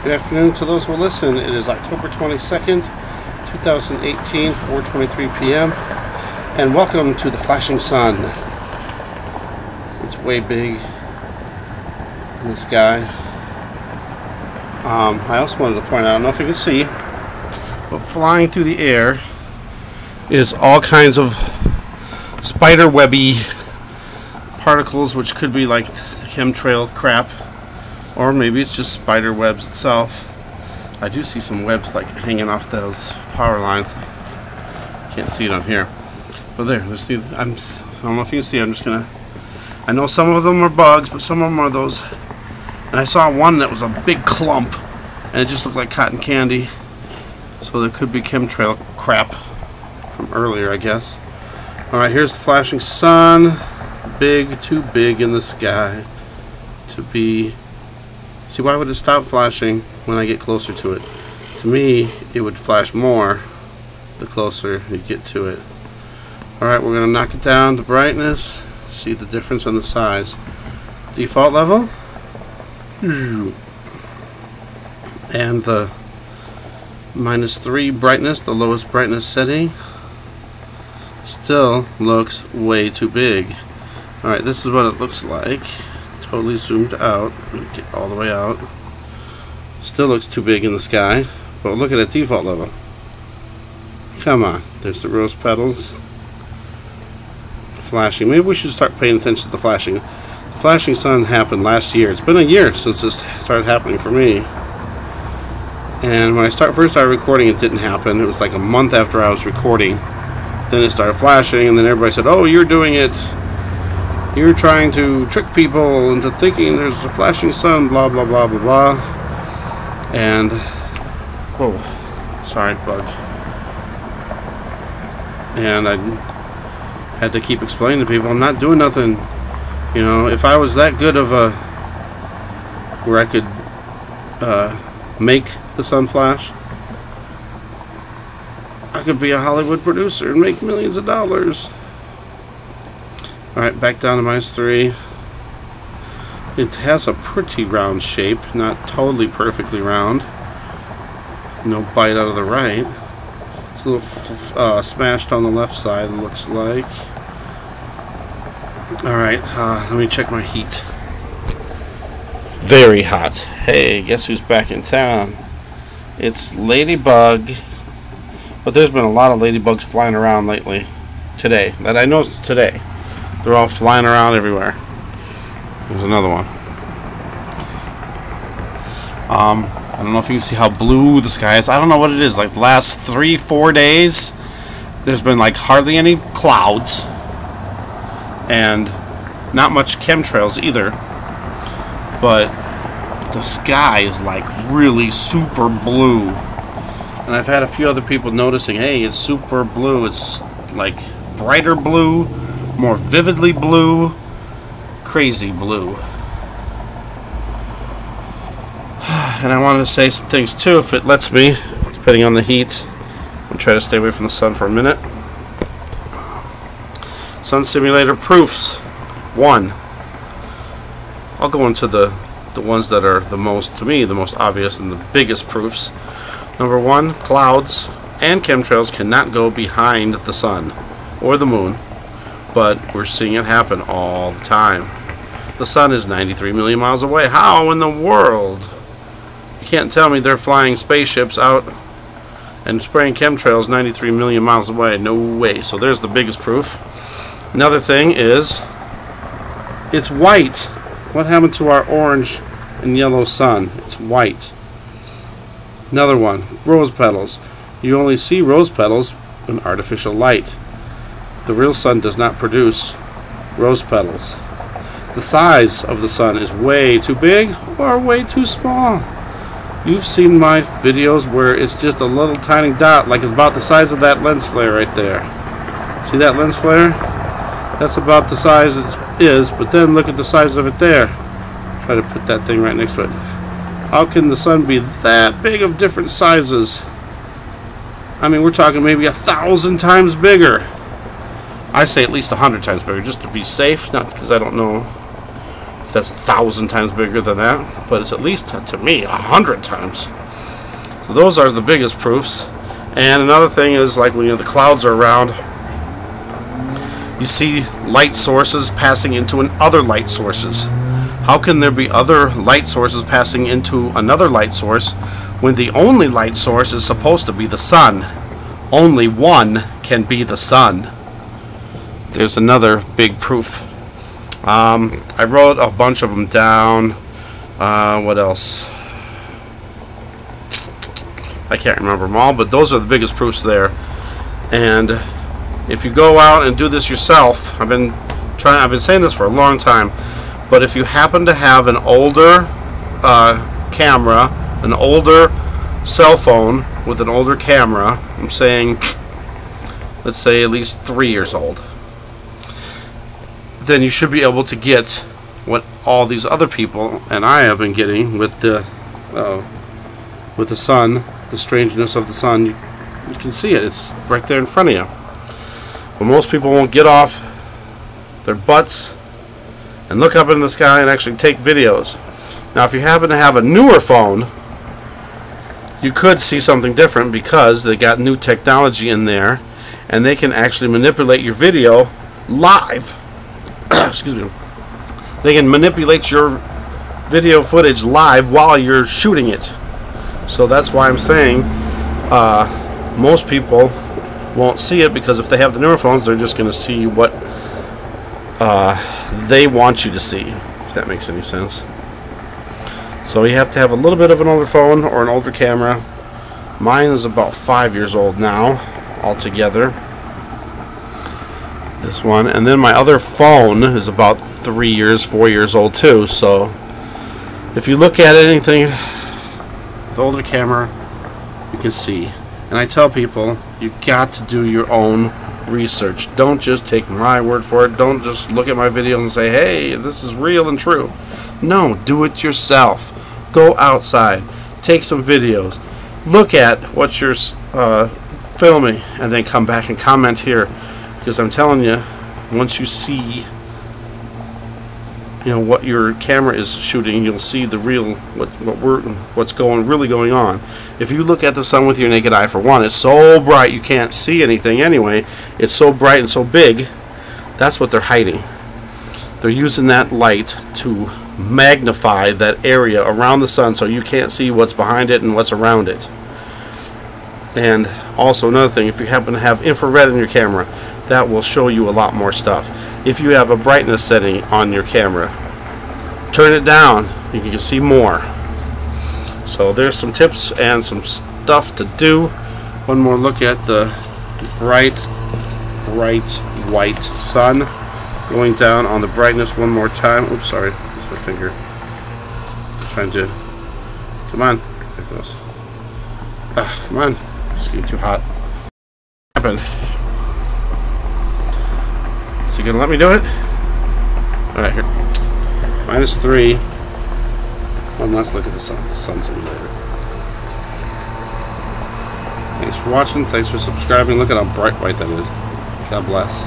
Good afternoon to those who will listen. It is October 22nd, 2018, 4:23 p.m. And welcome to the flashing sun. It's way big in the sky. I also wanted to point out, I don't know if you can see, but flying through the air is all kinds of spider webby particles, which could be like the chemtrail crap, or maybe it's just spider webs itself. I do see some webs like hanging off those power lines. Can't see it on here, but there. Let's see. I don't know if you can see. I know some of them are bugs, but some of them are those. And I saw one that was a big clump, and it just looked like cotton candy. So there could be chemtrail crap from earlier, I guess. All right, here's the flashing sun. Big, too big in the sky to be. See, why would it stop flashing when I get closer to it? To me, it would flash more the closer you get to it. Alright, we're going to knock it down to brightness. See the difference on the size. Default level. And the -3 brightness, the lowest brightness setting, still looks way too big. Alright, this is what it looks like. Totally zoomed out. Get all the way out. Still looks too big in the sky. But look at it default level. Come on. There's the rose petals. Flashing. Maybe we should start paying attention to the flashing. The flashing sun happened last year. It's been a year since this started happening for me. And when I first started recording, it didn't happen. It was like a month after I was recording. Then it started flashing, and then everybody said, "Oh, you're doing it. You're trying to trick people into thinking there's a flashing sun, blah, blah, blah, blah, blah." And, whoa, sorry, bug. And I had to keep explaining to people, I'm not doing nothing. You know, if I was that good of a, where I could make the sun flash, I could be a Hollywood producer and make millions of dollars. Alright, back down to -3. It has a pretty round shape, not totally perfectly round. No bite out of the right. It's a little smashed on the left side, it looks like. Alright, let me check my heat. Very hot. Hey, guess who's back in town? It's Ladybug. But there's been a lot of ladybugs flying around lately. Today. That I know today. They're all flying around everywhere. There's another one. I don't know if you can see how blue the sky is. I don't know what it is. Like the last 3-4 days, there's been like hardly any clouds. And not much chemtrails either. But the sky is like really super blue. And I've had a few other people noticing, hey, it's super blue. It's like brighter blue, more vividly blue, crazy blue. And I wanted to say some things too, if it lets me, depending on the heat. I'm going to try to stay away from the sun for a minute. Sun simulator proofs. 1. I'll go into the ones that are the most, to me, the most obvious and the biggest proofs. Number 1, clouds and chemtrails cannot go behind the sun or the moon. But we're seeing it happen all the time. The sun is 93 million miles away. How in the world? You can't tell me they're flying spaceships out and spraying chemtrails 93 million miles away. No way. So there's the biggest proof. Another thing is, it's white. What happened to our orange and yellow sun? It's white. Another one, rose petals. You only see rose petals in artificial light. The real sun does not produce rose petals. The size of the sun is way too big or way too small. You've seen my videos where it's just a little tiny dot, like about the size of that lens flare right there. See that lens flare? That's about the size it is, but then look at the size of it there. Try to put that thing right next to it. How can the sun be that big of different sizes? I mean, we're talking maybe 1,000 times bigger. I say at least 100 times bigger, just to be safe, not because I don't know if that's 1,000 times bigger than that, but it's at least, to me, 100 times. So those are the biggest proofs. And another thing is, like when the clouds are around, you see light sources passing into other light sources. How can there be other light sources passing into another light source when the only light source is supposed to be the sun? Only one can be the sun. There's another big proof. I wrote a bunch of them down. What else? I can't remember them all, but those are the biggest proofs there. And if you go out and do this yourself, I've been saying this for a long time, but if you happen to have an older camera, an older cell phone with an older camera, I'm saying, let's say at least 3 years old, then you should be able to get what all these other people and I have been getting with the sun, the strangeness of the sun. You can see it. It's right there in front of you. But most people won't get off their butts and look up in the sky and actually take videos. Now, if you happen to have a newer phone, you could see something different because they got new technology in there and they can actually manipulate your video live. Excuse me. They can manipulate your video footage live while you're shooting it. So that's why I'm saying most people won't see it, because if they have the newer phones, they're just going to see what they want you to see, if that makes any sense. So you have to have a little bit of an older phone or an older camera. Mine is about 5 years old now altogether, this one, and then my other phone is about 3 years, 4 years old too. So if you look at anything with older camera, you can see. And I tell people, you got to do your own research. Don't just take my word for it. Don't just look at my videos and say, hey, this is real and true. No, do it yourself. Go outside, take some videos, look at what you're filming, and then come back and comment here. Because I'm telling you, once you see what your camera is shooting, you'll see the real what's really going on. If you look at the sun with your naked eye, for one, it's so bright you can't see anything anyway. It's so bright and so big. That's what they're hiding. They're using that light to magnify that area around the sun so you can't see what's behind it and what's around it. And also another thing, if you happen to have infrared in your camera, that will show you a lot more stuff. If you have a brightness setting on your camera, turn it down, you can see more. So there's some tips and some stuff to do. One more look at the bright white sun going down on the brightness one more time. Oops, sorry, that's my finger. I'm trying to, come on, there it goes. Come on, it's getting too hot. What happened? Is he gonna let me do it? Alright, here. -3. One last look at the sun simulator. Thanks for watching, thanks for subscribing. Look at how bright white that is. God bless.